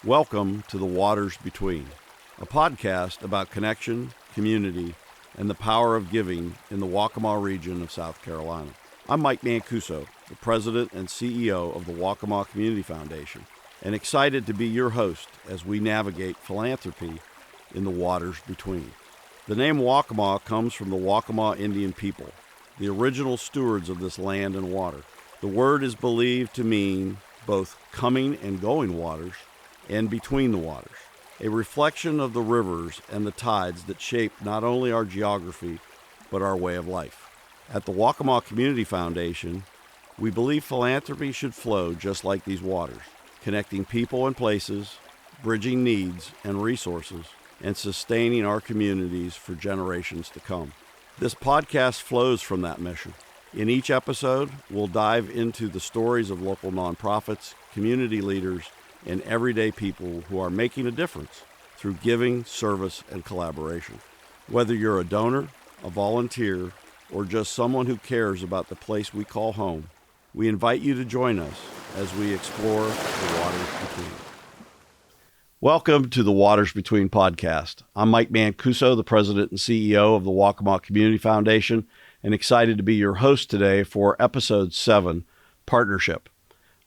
Welcome to The Waters Between, a podcast about connection, community, and the power of giving in the Waccamaw region of South Carolina. I'm Mike Mancuso, the president and CEO of the Waccamaw Community Foundation, and excited to be your host as we navigate philanthropy in the waters between. The name Waccamaw comes from the Waccamaw Indian people, the original stewards of this land and water. The word is believed to mean both coming and going waters, and between the waters, a reflection of the rivers and the tides that shape not only our geography, but our way of life. At the Waccamaw Community Foundation, we believe philanthropy should flow just like these waters, connecting people and places, bridging needs and resources, and sustaining our communities for generations to come. This podcast flows from that mission. In each episode, we'll dive into the stories of local nonprofits, community leaders, and everyday people who are making a difference through giving, service, and collaboration. Whether you're a donor, a volunteer, or just someone who cares about the place we call home, we invite you to join us as we explore the waters between. Welcome to the Waters Between podcast. I'm Mike Mancuso, the president and CEO of the Waccamaw Community Foundation, and excited to be your host today for episode 7, Partnership.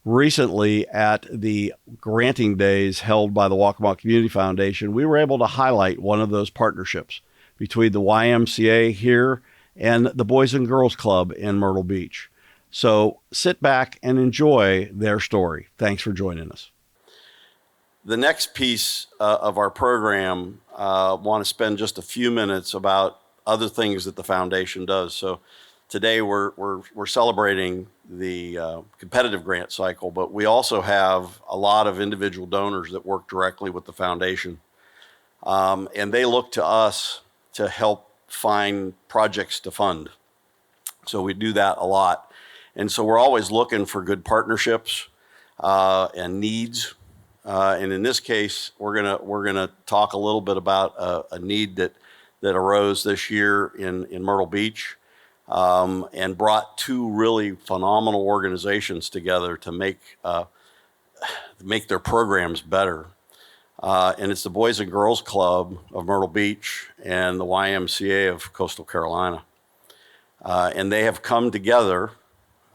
Recently, at the granting days held by the Waccamaw Community Foundation, we were able to highlight one of those partnerships between the YMCA here and the Boys and Girls Club in Myrtle Beach. So sit back and enjoy their story. Thanks for joining us. The next piece of our program, want to spend just a few minutes about other things that the foundation does. So today we're celebrating the competitive grant cycle, but we also have a lot of individual donors that work directly with the foundation. And they look to us to help find projects to fund. So we do that a lot. And so we're always looking for good partnerships and needs. And in this case, we're gonna talk a little bit about a need that arose this year in Myrtle Beach. And brought two really phenomenal organizations together to make their programs better. And it's the Boys and Girls Club of Myrtle Beach and the YMCA of Coastal Carolina. And they have come together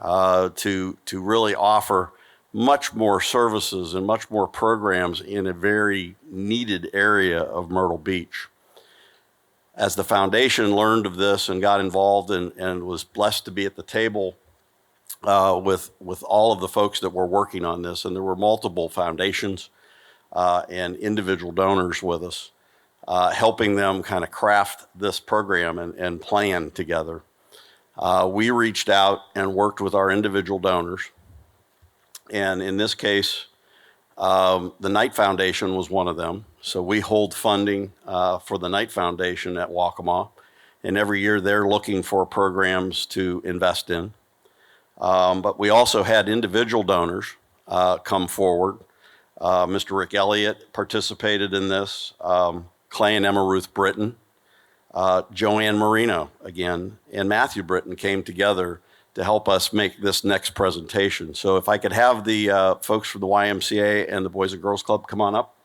to really offer much more services and much more programs in a very needed area of Myrtle Beach. As the foundation learned of this and got involved and was blessed to be at the table with all of the folks that were working on this, and there were multiple foundations and individual donors with us, helping them kind of craft this program and plan together. We reached out and worked with our individual donors, and in this case, the Knight Foundation was one of them. So we hold funding for the Knight Foundation at Waccamaw, and every year they're looking for programs to invest in. But we also had individual donors come forward. Mr. Rick Elliott participated in this, Clay and Emma Ruth Britton, Joanne Marino again, and Matthew Britton came together to help us make this next presentation. So if I could have the folks from the YMCA and the Boys and Girls Club come on up.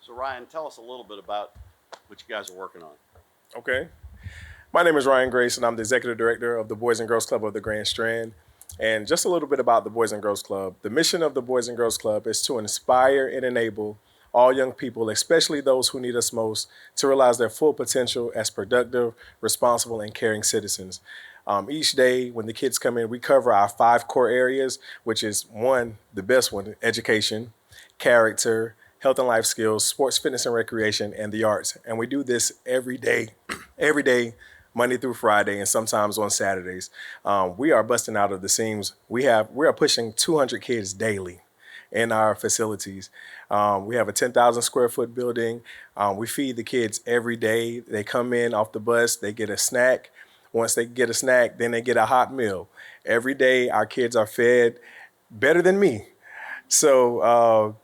So Ryan, tell us a little bit about what you guys are working on. Okay. My name is Ryan Grace, and I'm the executive director of the Boys and Girls Club of the Grand Strand. And just a little bit about the Boys and Girls Club. The mission of the Boys and Girls Club is to inspire and enable all young people, especially those who need us most, to realize their full potential as productive, responsible, and caring citizens. Each day when the kids come in, we cover our 5 core areas, which is one, the best one, education, character, health and life skills, sports, fitness, and recreation, and the arts. And we do this every day, Monday through Friday, and sometimes on Saturdays. We are busting out of the seams. We are pushing 200 kids daily in our facilities. We have a 10,000 square foot building. We feed the kids every day. They come in off the bus, they get a snack. Once they get a snack, then they get a hot meal. Every day, our kids are fed better than me. So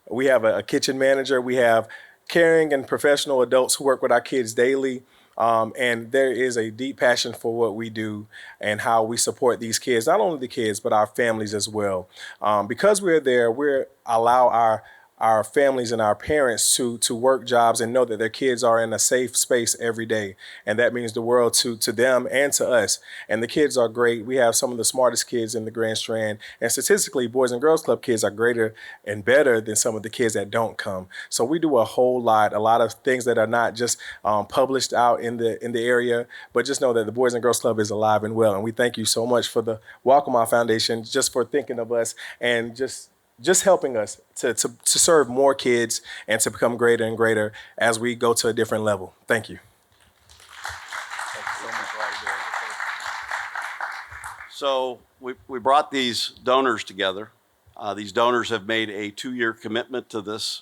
we have a kitchen manager. We have caring and professional adults who work with our kids daily. And there is a deep passion for what we do and how we support these kids, not only the kids, but our families as well. Because we're there, we allow our families and our parents to work jobs and know that their kids are in a safe space every day. And that means the world to them and to us. And the kids are great. We have some of the smartest kids in the Grand Strand. And statistically, Boys and Girls Club kids are greater and better than some of the kids that don't come. So we do a lot of things that are not just published out in the area, but just know that the Boys and Girls Club is alive and well. And we thank you so much for the Waccamaw Foundation, just for thinking of us and just helping us to serve more kids and to become greater and greater as we go to a different level. Thank you. So we brought these donors together. These donors have made a 2-year commitment to this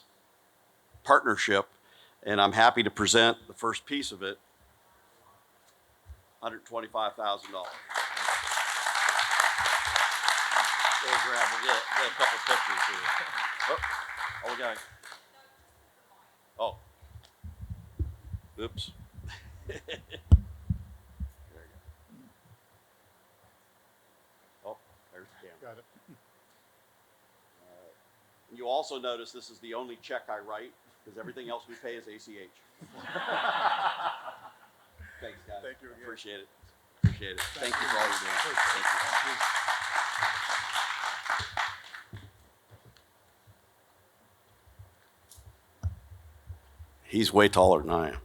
partnership, and I'm happy to present the first piece of it, $125,000. We'll get a couple pictures here. Oh, okay. Oh. Oops. There you go. Oh, there's the camera. Got it. And you also notice this is the only check I write because everything else we pay is ACH. Thanks, guys. Thank you again. Appreciate it. Appreciate it. Thank you for all you're doing. Thank you. He's way taller than I am.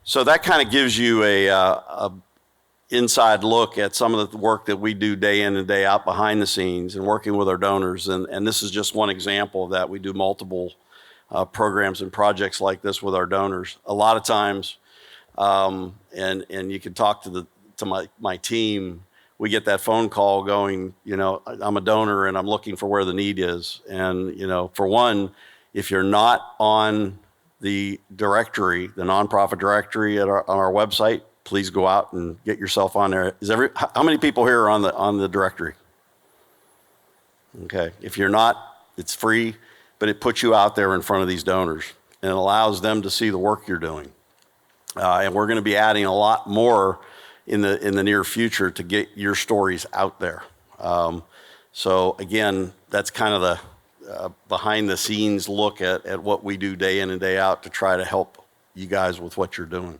So that kind of gives you a inside look at some of the work that we do day in and day out behind the scenes and working with our donors. And this is just one example of that. We do multiple programs and projects like this with our donors. A lot of times, and you can talk to my team, we get that phone call going, I'm a donor and I'm looking for where the need is. And, for one, if you're not on the directory, the nonprofit directory on our website, please go out and get yourself on there. How many people here are on the directory? Okay, if you're not, it's free, but it puts you out there in front of these donors and it allows them to see the work you're doing. And we're going to be adding a lot more in the near future to get your stories out there. So again, that's kind of the behind the scenes look at what we do day in and day out to try to help you guys with what you're doing.